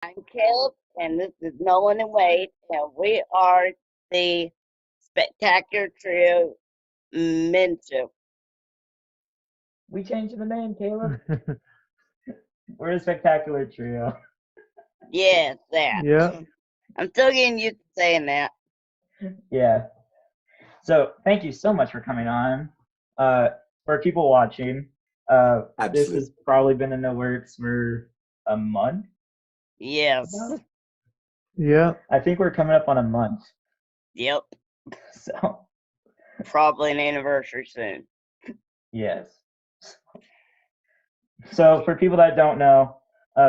I'm Caleb, and this is Nolan and Wade, and we are the Spectacular Trio Mentor. We changed the name, Caleb. We're a spectacular trio. Yes, that. Yeah. I'm still getting used to saying that. Yeah. So thank you so much for coming on. For people watching, this Absolutely. has probably been in the works for a month. Yes. About? Yeah. I think we're coming up on a month. Yep. So Probably an anniversary soon. yes. So for people that don't know,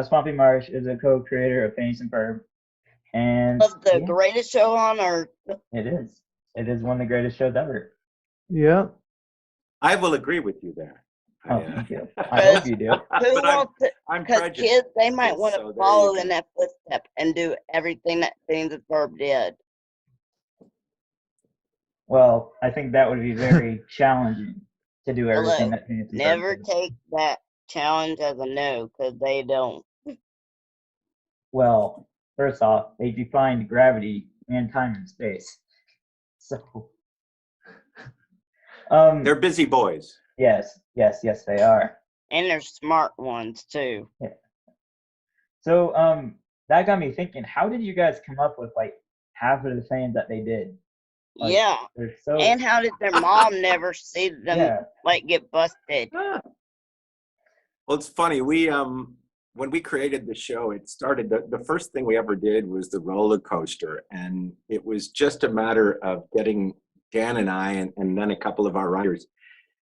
Swampy Marsh is a co-creator of Phineas and Ferb, and Of the yeah, greatest show on earth. it is. It is one of the greatest shows ever. Yeah. I will agree with you there. Oh, thank you. I hope you do. Who But wants to? I'm Because prejudiced. kids, they might want So to there you follow go. in that footstep and do everything that Phineas and Ferb did. Well, I think that would be very challenging to do everything Hello. that Phineas and Ferb Never did. take that challenge as a no, because they don't. Well, first off, they defined gravity and time and space. So, They're busy boys. yes, they are. And they're smart ones, too. Yeah. So, that got me thinking. How did you guys come up with like half of the things that they did? Like, Yeah. they're so. And how did their mom never see them, Yeah. like, get busted? Well, it's funny. When we created the show, it started. The first thing we ever did was the roller coaster, and it was just a matter of getting Dan and I, and then a couple of our writers,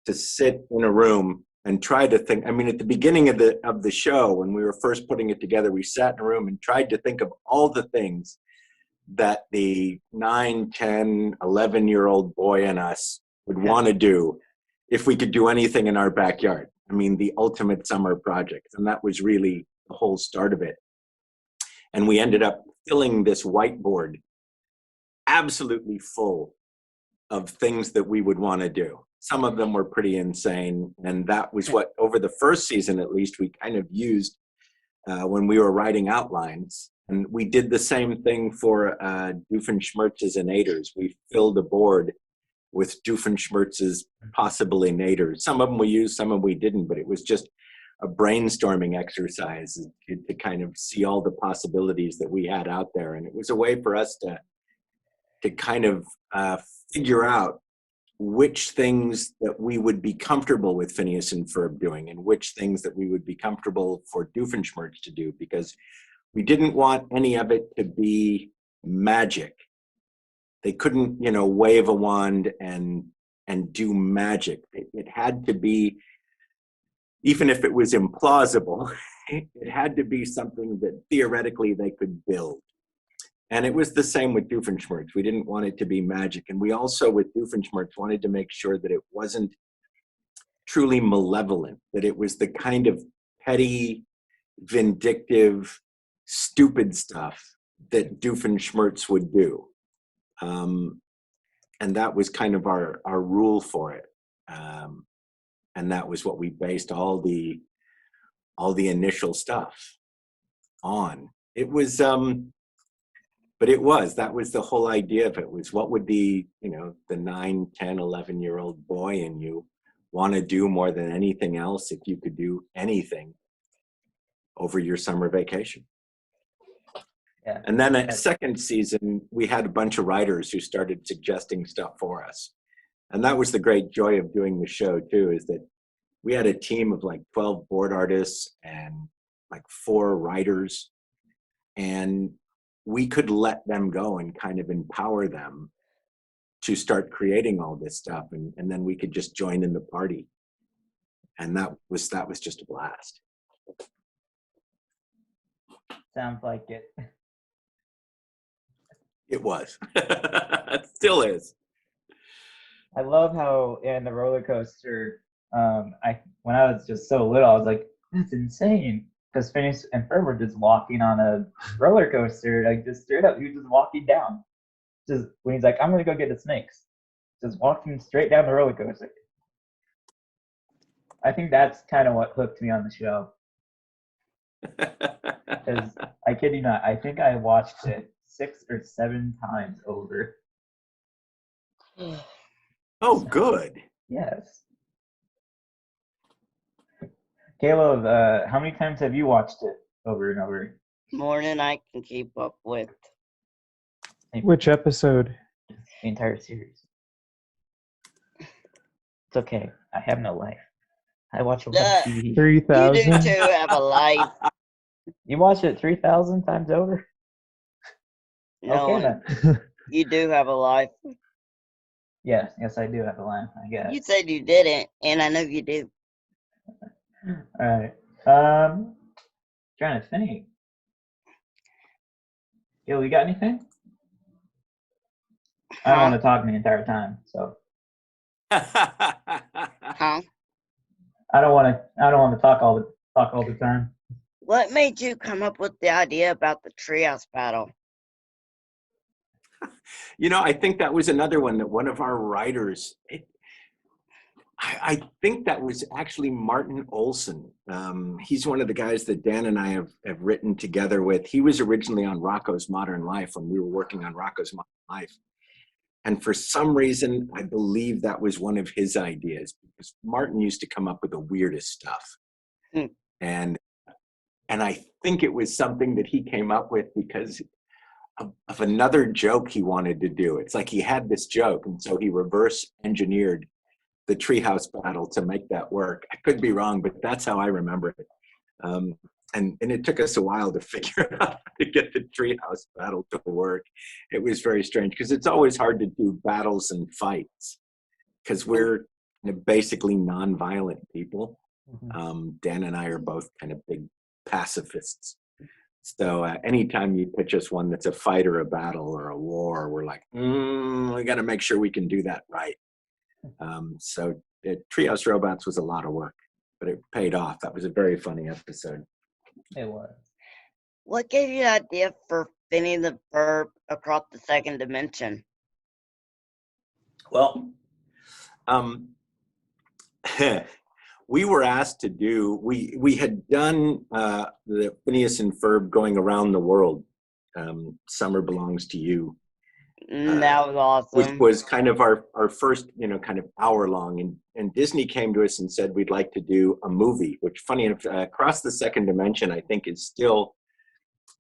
to sit in a room and try to think. I mean, at the beginning of the show, when we were first putting it together, we sat in a room and tried to think of all the things that the 9, 10, 11-year-old boy in us would want to do if we could do anything in our backyard. I mean, the ultimate summer project. And that was really the whole start of it. And we ended up filling this whiteboard absolutely full of things that we would want to do. Some of them were pretty insane. And that was what, over the first season at least, we kind of used when we were writing outlines. And we did the same thing for Doofenshmirtz's Innators. We filled a board with Doofenshmirtz's possible innators. Some of them we used, some of them we didn't, but it was just a brainstorming exercise to kind of see all the possibilities that we had out there. And it was a way for us to kind of figure out which things that we would be comfortable with Phineas and Ferb doing and which things that we would be comfortable for Doofenshmirtz to do, because we didn't want any of it to be magic. They couldn't, wave a wand and do magic. It had to be, even if it was implausible, it had to be something that theoretically they could build. And it was the same with Doofenshmirtz. We didn't want it to be magic. And we also, with Doofenshmirtz, wanted to make sure that it wasn't truly malevolent, that it was the kind of petty, vindictive, stupid stuff that Doofenshmirtz would do. And that was kind of our rule for it. And that was what we based all the initial stuff on. It was, but that was the whole idea of it, was what would the 9, 10, 11-year-old boy in you want to do more than anything else if you could do anything over your summer vacation. Yeah. And then a second season, we had a bunch of writers who started suggesting stuff for us. And that was the great joy of doing the show too, is that we had a team of like 12 board artists and like 4 writers, and we could let them go and kind of empower them to start creating all this stuff. And then we could just join in the party. And that was just a blast. Sounds like it. It was. It still is. I love how in the roller coaster, when I was just so little, I was like, that's insane. Because Phineas and Ferb were just walking on a roller coaster, like just straight up. He was just walking down. Just when he's like, I'm gonna go get the snakes. Just walking straight down the roller coaster. I think that's kind of what hooked me on the show. Because I kid you not, I think I watched it 6 or 7 times over. Oh, good. Yes. Caleb, how many times have you watched it over and over? More than I can keep up with. Which episode? The entire series. It's okay. I have no life. I watch a lot of TV. You do 3,000? too have a life. You watch it 3,000 times over? No, Okay then. you do have a life. Yes, I do have a life, I guess. You said you didn't, and I know you do. All right. Trying to think. Yo, you got anything? I don't Huh? want to talk the entire time, so Huh? I don't want to talk all the time. What made you come up with the idea about the treehouse battle? I think that was another one that one of our writers, I think that was actually Martin Olson. He's one of the guys that Dan and I have written together with. He was originally on Rocco's Modern Life when we were working on Rocco's Modern Life. And for some reason, I believe that was one of his ideas, because Martin used to come up with the weirdest stuff. Hmm. And I think it was something that he came up with because of another joke he wanted to do. It's like he had this joke, and so he reverse engineered the treehouse battle to make that work. I could be wrong, but that's how I remember it. And it took us a while to figure out how to get the treehouse battle to work. It was very strange because it's always hard to do battles and fights because we're basically non-violent people. Dan and I are both kind of big pacifists. So anytime you pitch us one that's a fight or a battle or a war, we're like, we got to make sure we can do that right. So Treehouse Robots was a lot of work, but it paid off. That was a very funny episode. It was. What gave you the idea for Phineas and Ferb across the second dimension? Well, we were asked to do, we had done the Phineas and Ferb going around the world, Summer Belongs to You. That was awesome. Which was kind of our first, kind of hour long. And Disney came to us and said, we'd like to do a movie, which funny enough, Across the Second Dimension, I think is still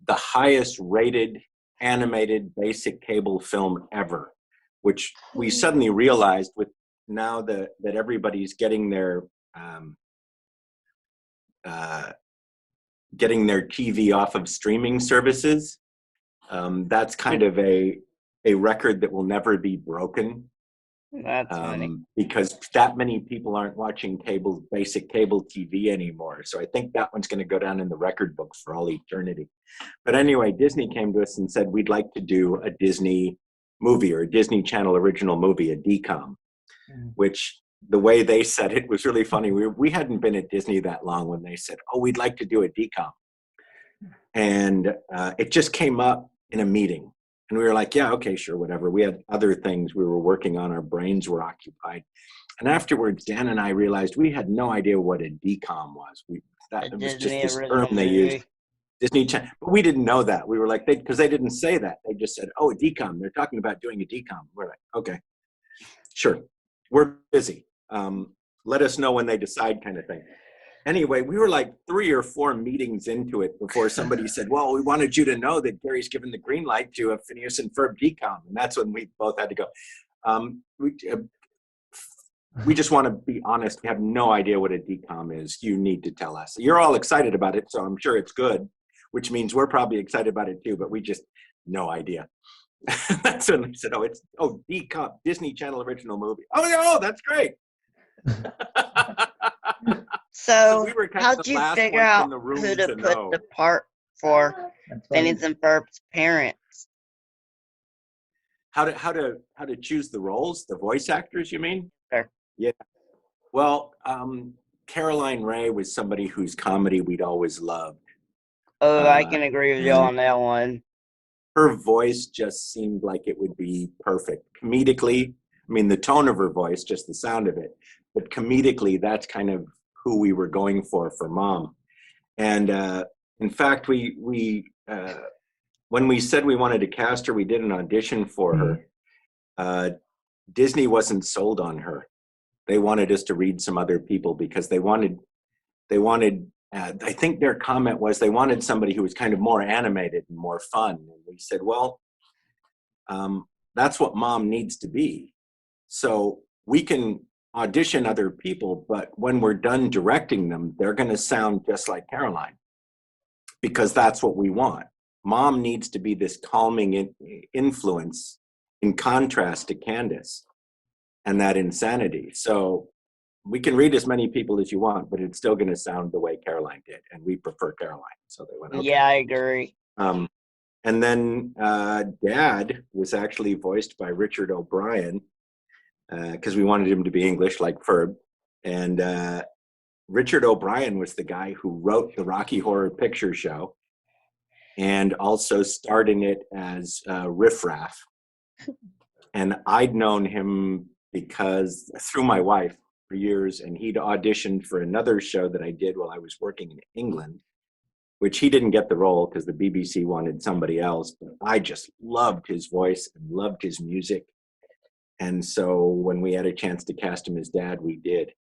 the highest rated animated basic cable film ever, which we suddenly realized with now that everybody's getting their TV off of streaming services. That's kind of a record that will never be broken. That's funny. Because that many people aren't watching basic cable TV anymore. So I think that one's going to go down in the record books for all eternity. But anyway, Disney came to us and said, we'd like to do a Disney movie or a Disney Channel original movie, a DCOM, which the way they said it was really funny. We hadn't been at Disney that long when they said, we'd like to do a DCOM. And it just came up in a meeting. And we were like, yeah, okay, sure, whatever. We had other things we were working on. Our brains were occupied. And afterwards, Dan and I realized we had no idea what a DCOM was. It was just this term they used, Disney Channel. But we didn't know that. We were like, because they didn't say that. They just said, a DCOM. They're talking about doing a DCOM. We're like, okay, sure. We're busy. Let us know when they decide, kind of thing. Anyway, we were like 3 or 4 meetings into it before somebody said, well, we wanted you to know that Gary's given the green light to a Phineas and Ferb DCOM. And that's when we both had to go. We just want to be honest. We have no idea what a DCOM is. You need to tell us. You're all excited about it, so I'm sure it's good, which means we're probably excited about it too, but we just no idea. That's when they said, it's DCOM, Disney Channel original movie. Oh, that's great. So we were how'd you figure out who to put the part for Phineas and Ferb's parents? How to choose the roles, the voice actors, you mean? Sure. Yeah. Well, Caroline Ray was somebody whose comedy we'd always loved. I can agree with you on that one. Her voice just seemed like it would be perfect. Comedically, I mean, the tone of her voice, just the sound of it, but comedically, that's kind of who we were going for Mom. And In fact, when we said we wanted to cast her, we did an audition for her. Disney wasn't sold on her. They wanted us to read some other people because they wanted. I think their comment was they wanted somebody who was kind of more animated and more fun. And we said, well, that's what Mom needs to be. So we can audition other people, but when we're done directing them, they're going to sound just like Caroline, because that's what we want. Mom needs to be this calming influence in contrast to Candace and that insanity. So we can read as many people as you want, but it's still going to sound the way Caroline did, and we prefer Caroline. So they went, okay. Yeah, I agree. And then Dad was actually voiced by Richard O'Brien, because we wanted him to be English like Ferb. And Richard O'Brien was the guy who wrote the Rocky Horror Picture Show and also starred in it as Riff Raff. And I'd known him because through my wife for years, and he'd auditioned for another show that I did while I was working in England, which he didn't get the role because the BBC wanted somebody else. But I just loved his voice and loved his music. And so when we had a chance to cast him as Dad, we did.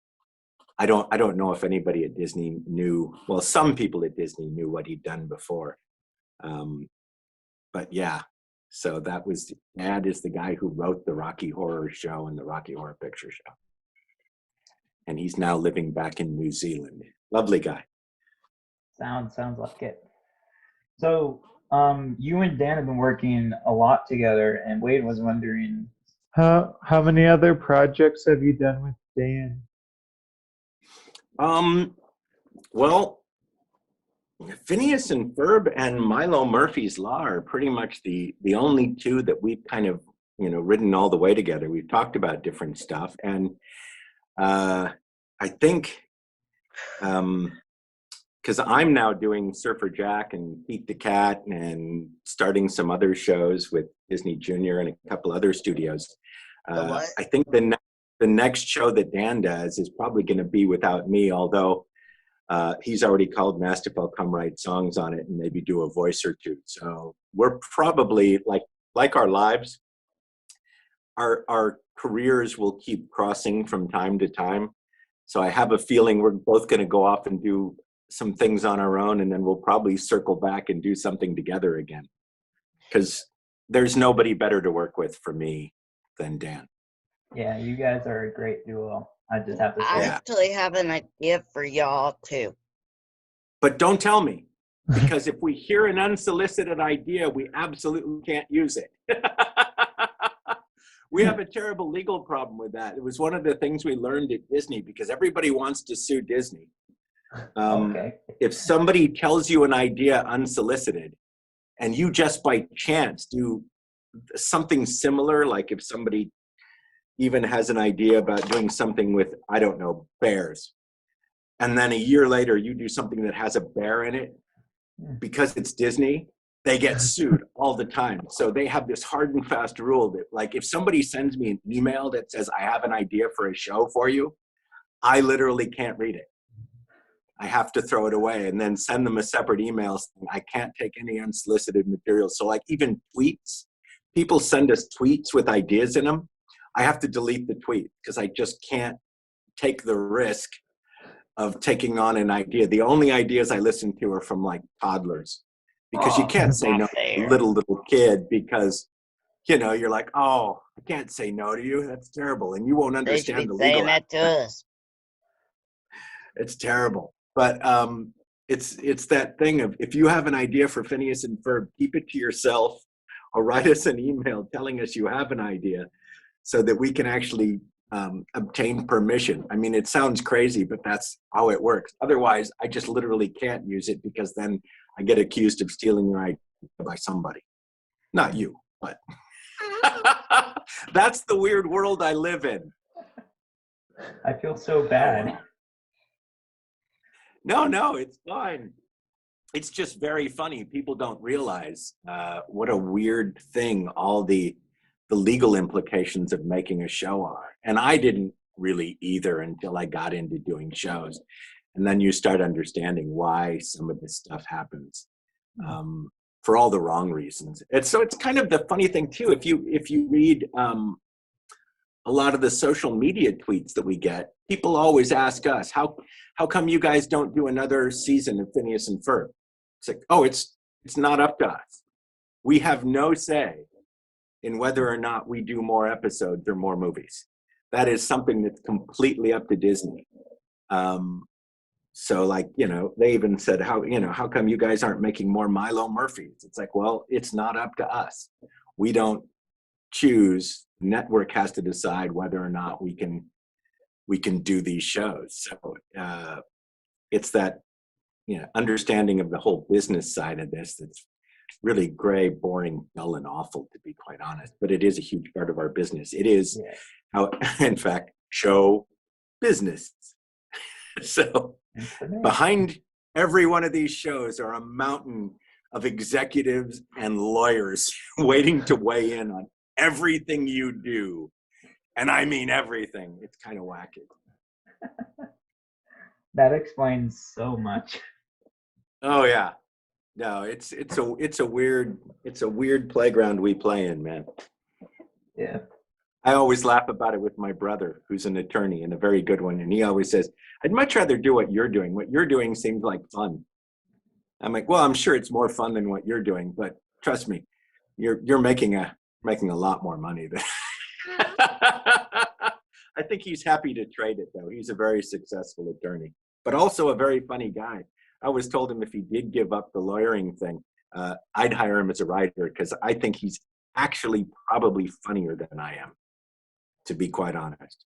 I don't know if anybody at Disney knew. Well, some people at Disney knew what he'd done before. But yeah, so that was, Dad is the guy who wrote the Rocky Horror Show and the Rocky Horror Picture Show. And he's now living back in New Zealand. Lovely guy. Sounds like it. So you and Dan have been working a lot together, and Wade was wondering, How many other projects have you done with Dan? Well, Phineas and Ferb and Milo Murphy's Law are pretty much the only two that we've kind of, ridden all the way together. We've talked about different stuff, and I think because I'm now doing Surfer Jack and Pete the Cat and starting some other shows with Disney Junior and a couple other studios. I think the next show that Dan does is probably going to be without me, although he's already called and asked if I'll come write songs on it and maybe do a voice or two. So we're probably like our lives, our careers will keep crossing from time to time. So I have a feeling we're both going to go off and do some things on our own, and then we'll probably circle back and do something together again. Because there's nobody better to work with for me than Dan. yeah, you guys are a great duo. I just have to say. I actually have an idea for y'all too. But don't tell me, because if we hear an unsolicited idea, we absolutely can't use it. We have a terrible legal problem with that. It was one of the things we learned at Disney, because everybody wants to sue Disney. Okay. If somebody tells you an idea unsolicited and you just by chance do something similar, like if somebody even has an idea about doing something with, I don't know, bears, and then a year later you do something that has a bear in it, because it's Disney, they get sued all the time. So they have this hard and fast rule that, like, if somebody sends me an email that says I have an idea for a show for you, I literally can't read it. I have to throw it away and then send them a separate email saying I can't take any unsolicited material. So like even tweets, people send us tweets with ideas in them. I have to delete the tweet because I just can't take the risk of taking on an idea. The only ideas I listen to are from like toddlers, because you can't say no to a little kid, because you're like, oh, I can't say no to you. That's terrible. And you won't understand the legal saying that to us. It's terrible. But it's that thing of, if you have an idea for Phineas and Ferb, keep it to yourself, or write us an email telling us you have an idea so that we can actually obtain permission. I mean, it sounds crazy, but that's how it works. Otherwise, I just literally can't use it, because then I get accused of stealing your idea by somebody. Not you, but that's the weird world I live in. I feel so bad. No, it's fine. It's just very funny. People don't realize what a weird thing all the legal implications of making a show are. And I didn't really either until I got into doing shows. And then you start understanding why some of this stuff happens, for all the wrong reasons. And so it's kind of the funny thing too. If you read a lot of the social media tweets that we get, people always ask us, how come you guys don't do another season of Phineas and Ferb? It's like, oh, it's not up to us. We have no say in whether or not we do more episodes or more movies. That is something that's completely up to Disney. So like, they even said, how come you guys aren't making more Milo Murphys? It's like, well, it's not up to us. We don't choose. Network has to decide whether or not we can do these shows. So it's that understanding of the whole business side of this that's really gray, boring, dull, and awful, to be quite honest. But it is a huge part of our business. It is how, in fact, show business. So behind every one of these shows are a mountain of executives and lawyers waiting to weigh in on everything you do. And I mean everything. It's kind of wacky. That explains so much. Oh yeah. No, it's a weird playground we play in, man. Yeah. I always laugh about it with my brother, who's an attorney and a very good one, and he always says, "I'd much rather do what you're doing. What you're doing seems like fun." I'm like, "Well, I'm sure it's more fun than what you're doing, but trust me, you're making a lot more money than." I think he's happy to trade it, though. He's a very successful attorney, but also a very funny guy. I always told him if he did give up the lawyering thing, I'd hire him as a writer, because I think he's actually probably funnier than I am, to be quite honest.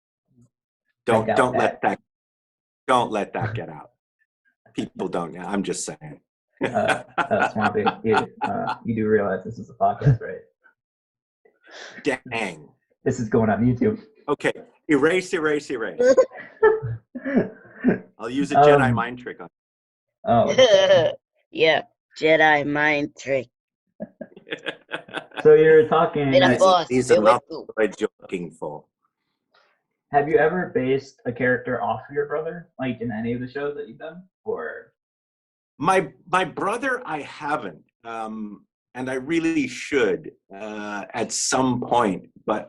Don't let that get out. People don't. I'm just saying. Swampy, you do realize this is a podcast, right? Dang. This is going on YouTube. Okay. Erase. I'll use a Jedi mind trick on. Oh. Yeah, Jedi mind trick. So you're talking. These are not the words you're looking for. Have you ever based a character off of your brother, like in any of the shows that you've done, or? My brother, I haven't, and I really should at some point. But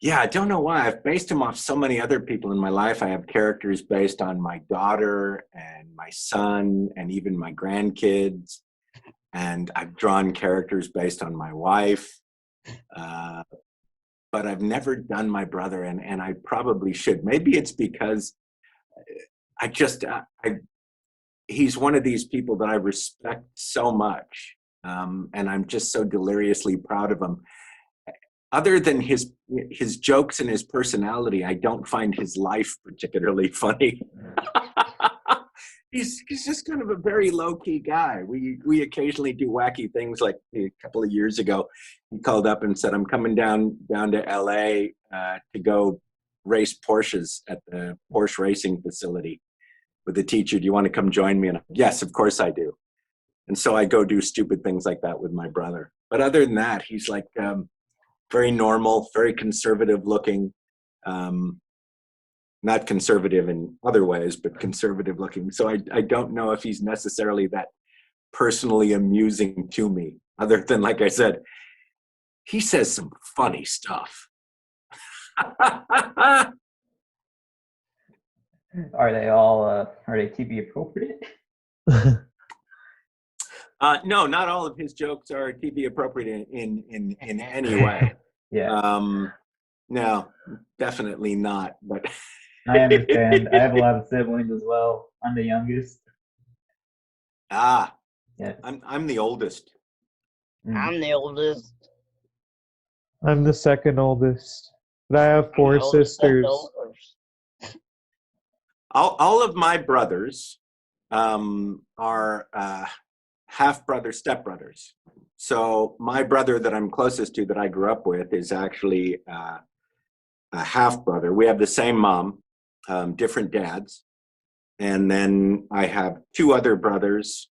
yeah, I don't know why. I've based him off so many other people in my life. I have characters based on my daughter and my son and even my grandkids. And I've drawn characters based on my wife. But I've never done my brother, and I probably should. Maybe it's because he's one of these people that I respect so much. And I'm just so deliriously proud of him. Other than his jokes and his personality, I don't find his life particularly funny. He's just kind of a very low-key guy. We occasionally do wacky things. Like a couple of years ago, he called up and said, "I'm coming down to LA to go race Porsches at the Porsche racing facility with the teacher. Do you want to come join me?" And I'm, "Yes, of course I do." And so I go do stupid things like that with my brother. But other than that, he's like very normal, very conservative looking. Not conservative in other ways, but conservative looking. So I don't know if he's necessarily that personally amusing to me, other than, like I said, he says some funny stuff. Are they TV appropriate? No, not all of his jokes are TV appropriate in any way. Yeah. No, definitely not. But I understand. I have a lot of siblings as well. I'm the youngest. Ah, yeah. I'm the oldest. I'm the oldest. I'm the second oldest, but I have four sisters. All of my brothers are half brother, stepbrothers. So my brother that I'm closest to, that I grew up with, is actually a half brother. We have the same mom, different dads. And then I have two other brothers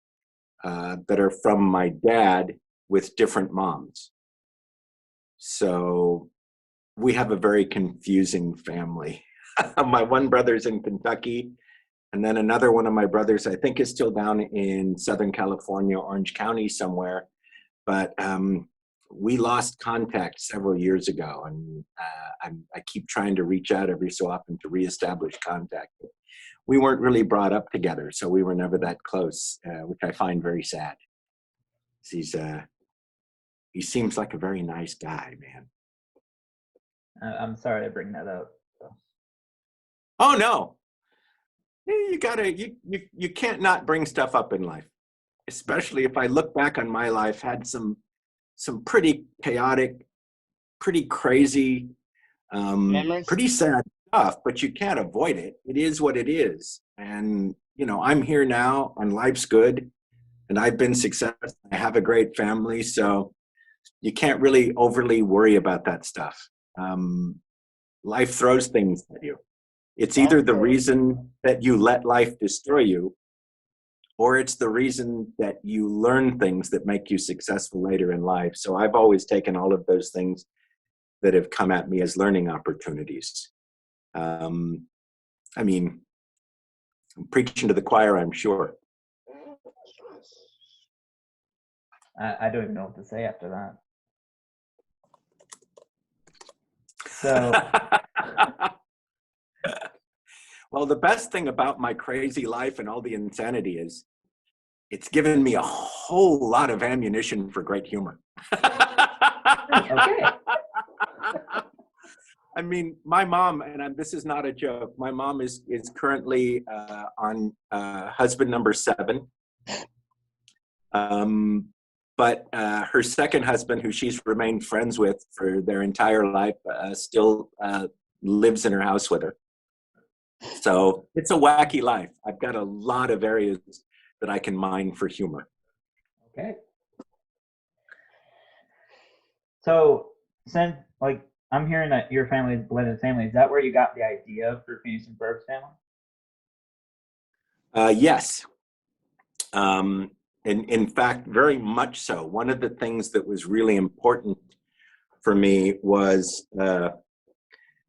that are from my dad with different moms. So we have a very confusing family. My one brother's in Kentucky, and then another one of my brothers, I think, is still down in Southern California, Orange County somewhere. But we lost contact several years ago, and I keep trying to reach out every so often to reestablish contact. We weren't really brought up together, so we were never that close, which I find very sad. He seems like a very nice guy, man. I'm sorry to bring that up. So. Oh no, you can't not bring stuff up in life, especially if I look back on my life. Had some pretty chaotic, pretty crazy, pretty sad stuff, but you can't avoid it. It is what it is. And, I'm here now and life's good and I've been successful. I have a great family. So you can't really overly worry about that stuff. Life throws things at you. It's either the reason that you let life destroy you, or it's the reason that you learn things that make you successful later in life. So I've always taken all of those things that have come at me as learning opportunities. I'm preaching to the choir, I'm sure. I don't even know what to say after that. So, well, the best thing about my crazy life and all the insanity is it's given me a whole lot of ammunition for great humor. Okay. I mean, my mom, and this is not a joke, my mom is currently on husband number 7. But her second husband, who she's remained friends with for their entire life, still lives in her house with her. So it's a wacky life. I've got a lot of areas that I can mine for humor. Okay. So, since, I'm hearing that your family is a blended family, is that where you got the idea for Phineas and Ferb's family? Yes. In fact, very much so. One of the things that was really important for me was,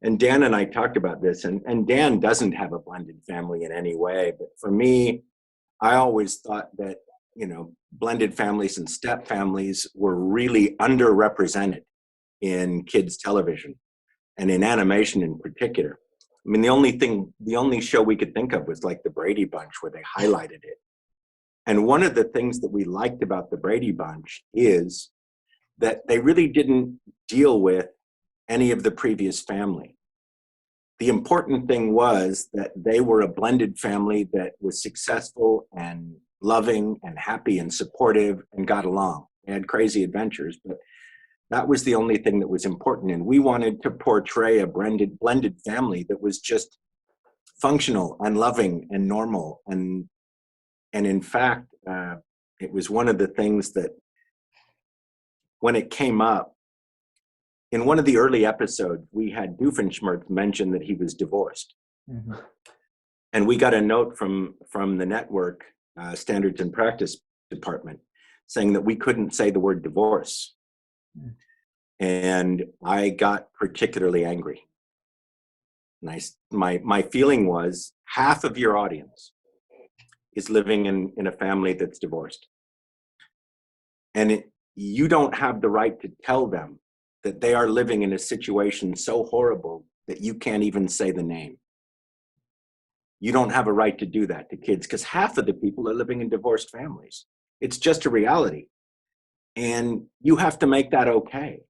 and Dan and I talked about this, and Dan doesn't have a blended family in any way, but for me, I always thought that, blended families and step families were really underrepresented in kids' television and in animation in particular. I mean, the only show we could think of was like the Brady Bunch, where they highlighted it. And one of the things that we liked about the Brady Bunch is that they really didn't deal with any of the previous family. The important thing was that they were a blended family that was successful and loving and happy and supportive and got along. They had crazy adventures, but that was the only thing that was important. And we wanted to portray a blended family that was just functional and loving and normal. And in fact, it was one of the things that when it came up, in one of the early episodes, we had Doofenshmirtz mention that he was divorced. Mm-hmm. And we got a note from the network standards and practice department saying that we couldn't say the word divorce. Mm. And I got particularly angry. And my feeling was half of your audience is living in a family that's divorced. And you don't have the right to tell them that they are living in a situation so horrible that you can't even say the name. You don't have a right to do that to kids, because half of the people are living in divorced families. It's just a reality. And you have to make that okay.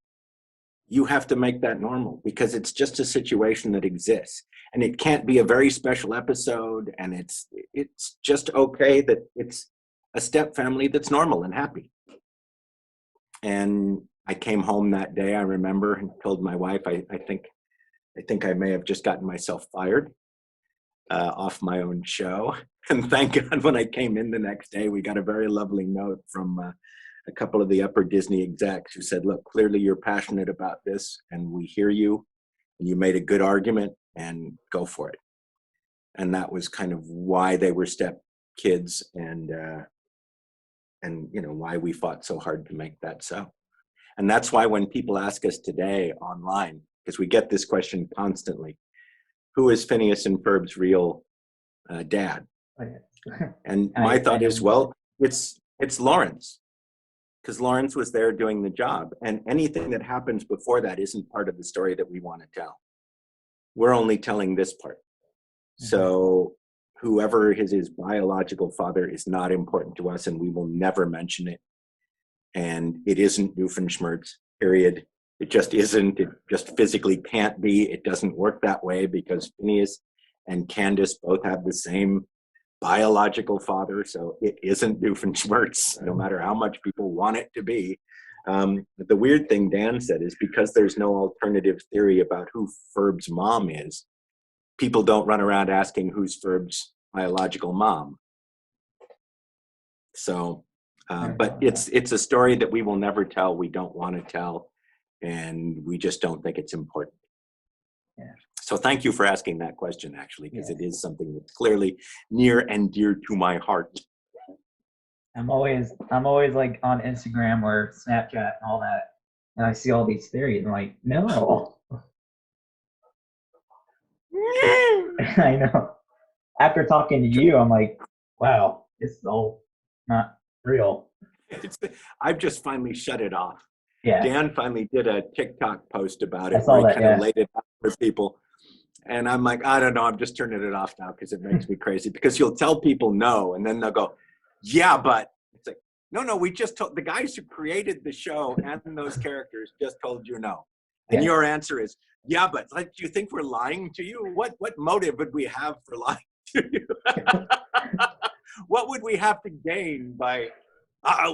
You have to make that normal, because it's just a situation that exists. And it can't be a very special episode, and it's just okay that it's a step family that's normal and happy. And I came home that day, I remember, and told my wife, I think I may have just gotten myself fired off my own show. And thank God when I came in the next day, we got a very lovely note from a couple of the upper Disney execs who said, look, clearly you're passionate about this and we hear you and you made a good argument and go for it. And that was kind of why they were step kids and why we fought so hard to make that so. And that's why when people ask us today online, because we get this question constantly, who is Phineas and Ferb's real dad? And my thought is, well, it's Lawrence, because Lawrence was there doing the job, and anything that happens before that isn't part of the story that we want to tell. We're only telling this part. So whoever is his biological father is not important to us, and we will never mention it. And it isn't Doofenshmirtz, period. It just isn't. It just physically can't be. It doesn't work that way because Phineas and Candace both have the same biological father. So it isn't Doofenshmirtz, no matter how much people want it to be. The weird thing Dan said is because there's no alternative theory about who Ferb's mom is, people don't run around asking who's Ferb's biological mom. So, but it's a story that we will never tell. We don't want to tell, and we just don't think it's important. Yeah. So thank you for asking that question, actually, because it is something that's clearly near and dear to my heart. I'm always like on Instagram or Snapchat and all that, and I see all these theories. I'm like, no. I know. After talking to you, I'm like, wow, this is all not real. I've just finally shut it off. Yeah. Dan finally did a TikTok post about it I saw where he that, kind of yeah. laid it out for people. And I'm like, I don't know, I'm just turning it off now because it makes me crazy. Because you'll tell people no, and then they'll go, yeah, but it's like, no, we just told the guys who created the show and those characters just told you no. And your answer is, yeah, but like, do you think we're lying to you? What motive would we have for lying to you? What would we have to gain by,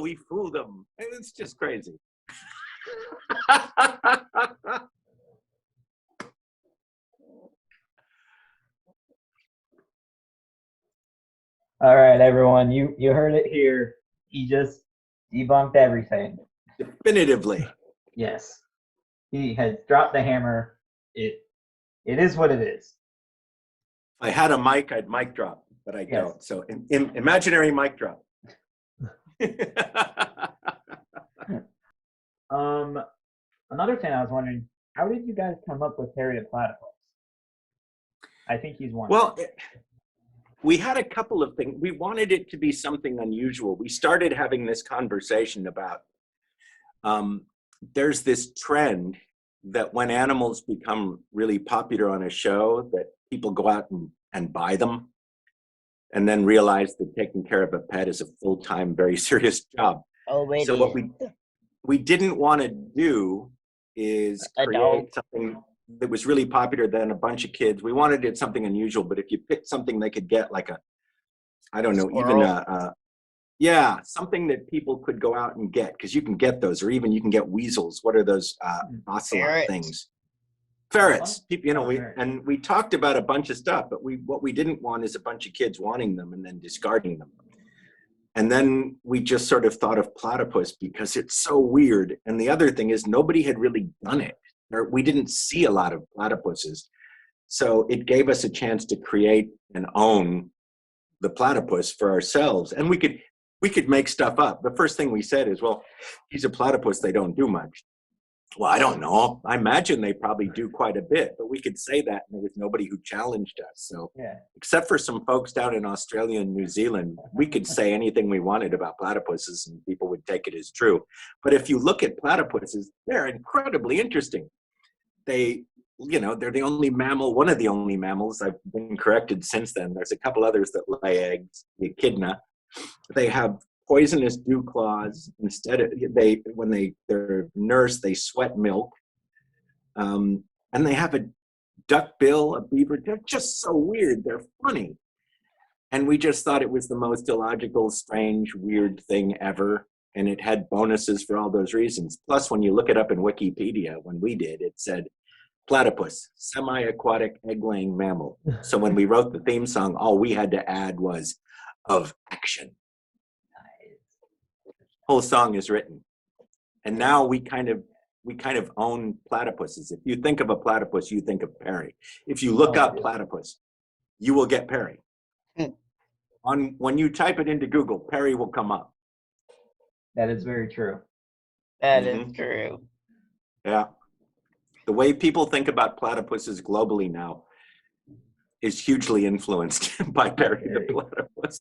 we fooled them? It's just crazy. All right, everyone, you heard it here. He just debunked everything. Definitively. Yes. He has dropped the hammer. It is what it is. If I had a mic, I'd mic drop, but I don't. So imaginary mic drop. Another thing I was wondering, how did you guys come up with Harry the Platypus? I think he's one. Well, we had a couple of things. We wanted it to be something unusual. We started having this conversation about there's this trend that when animals become really popular on a show, that people go out and buy them and then realize that taking care of a pet is a full-time, very serious job. Oh, wait. So what we didn't want to do is create something that was really popular than a bunch of kids. We wanted it something unusual, but if you picked something they could get, like something that people could go out and get, because you can get those, or even you can get weasels. What are those ocelot things? Ferrets. People, we talked about a bunch of stuff, but what we didn't want is a bunch of kids wanting them and then discarding them. And then we just sort of thought of platypus because it's so weird. And the other thing is nobody had really done it. Or we didn't see a lot of platypuses. So it gave us a chance to create and own the platypus for ourselves. And we could make stuff up. The first thing we said is, well, he's a platypus, they don't do much. Well, I don't know. I imagine they probably do quite a bit, but we could say that and there was nobody who challenged us. So except for some folks down in Australia and New Zealand, we could say anything we wanted about platypuses and people would take it as true. But if you look at platypuses, they're incredibly interesting. They're the only mammal, one of the only mammals. I've been corrected since then. There's a couple others that lay eggs, the echidna. They have poisonous dew claws. Instead of when they're nursed, they sweat milk, and they have a duck bill, a beaver. They're just so weird. They're funny, and we just thought it was the most illogical, strange, weird thing ever. And it had bonuses for all those reasons. Plus, when you look it up in Wikipedia, when we did, it said platypus, semi-aquatic egg-laying mammal. So when we wrote the theme song, all we had to add was of action. Whole song is written, and now we kind of own platypuses. If you think of a platypus, you think of Perry. If you look up platypus, you will get Perry. When you type it into Google, Perry will come up. That is very true. That is true. Yeah, the way people think about platypuses globally now, is hugely influenced by Barry the Platypus.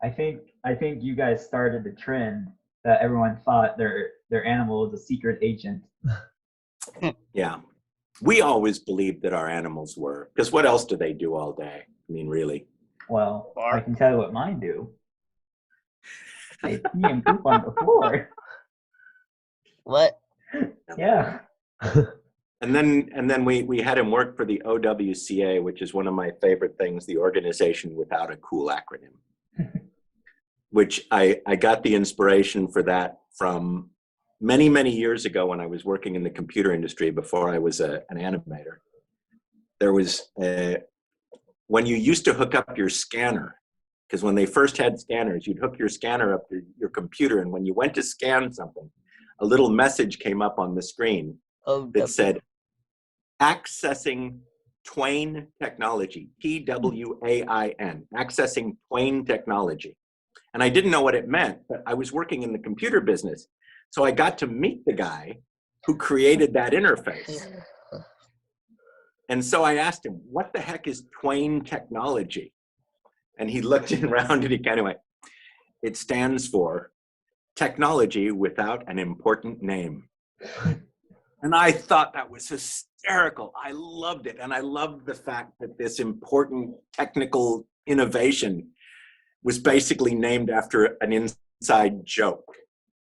I think you guys started the trend that everyone thought their animal was a secret agent. Yeah. We always believed that our animals were, because what else do they do all day? I mean, really. Well, I can tell you what mine do. They pee and poop on the floor. What? Yeah. And then we had him work for the OWCA, which is one of my favorite things, the organization without a cool acronym. Which I got the inspiration for that from many, many years ago when I was working in the computer industry before I was an animator. There was, when you used to hook up your scanner, because when they first had scanners, you'd hook your scanner up to your computer, and when you went to scan something, a little message came up on the screen that said, accessing Twain technology, TWAIN, accessing Twain technology. And I didn't know what it meant, but I was working in the computer business. So I got to meet the guy who created that interface. And so I asked him, what the heck is Twain technology? And he looked around and he kind of went, it stands for technology without an important name. And I thought that was hysterical. I loved it. And I loved the fact that this important technical innovation was basically named after an inside joke.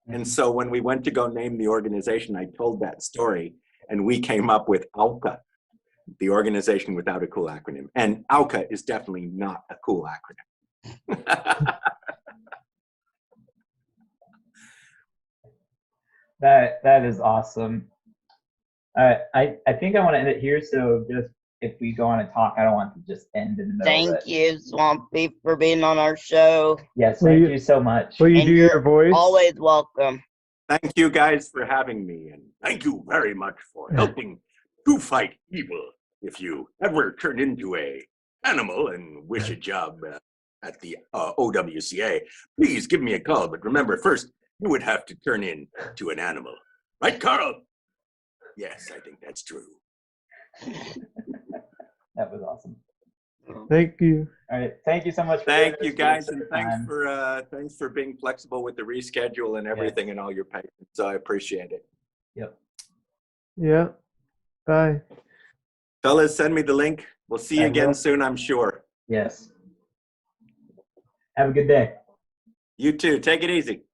And so when we went to go name the organization, I told that story, and we came up with AUCA, the organization without a cool acronym. And AUCA is definitely not a cool acronym. That is awesome. I think I want to end it here. So just if we go on and talk, I don't want to just end in the middle of it. Thank you, Swampy, for being on our show. Yes, thank you so much. Will you And do you're your voice? Always welcome. Thank you guys for having me, and thank you very much for helping to fight evil. If you ever turn into a animal and wish a job at the OWCA, please give me a call. But remember, first, you would have to turn into an animal. Right, Carl? Yes, I think that's true. That was awesome. Thank you. All right, thank you so much. Thank you guys, and thanks for being flexible with the reschedule and everything, and all your patience. So I appreciate it. Yep. Yeah. Bye. Fellas, send me the link. We'll see you again soon, I'm sure. Yes. Have a good day. You too. Take it easy.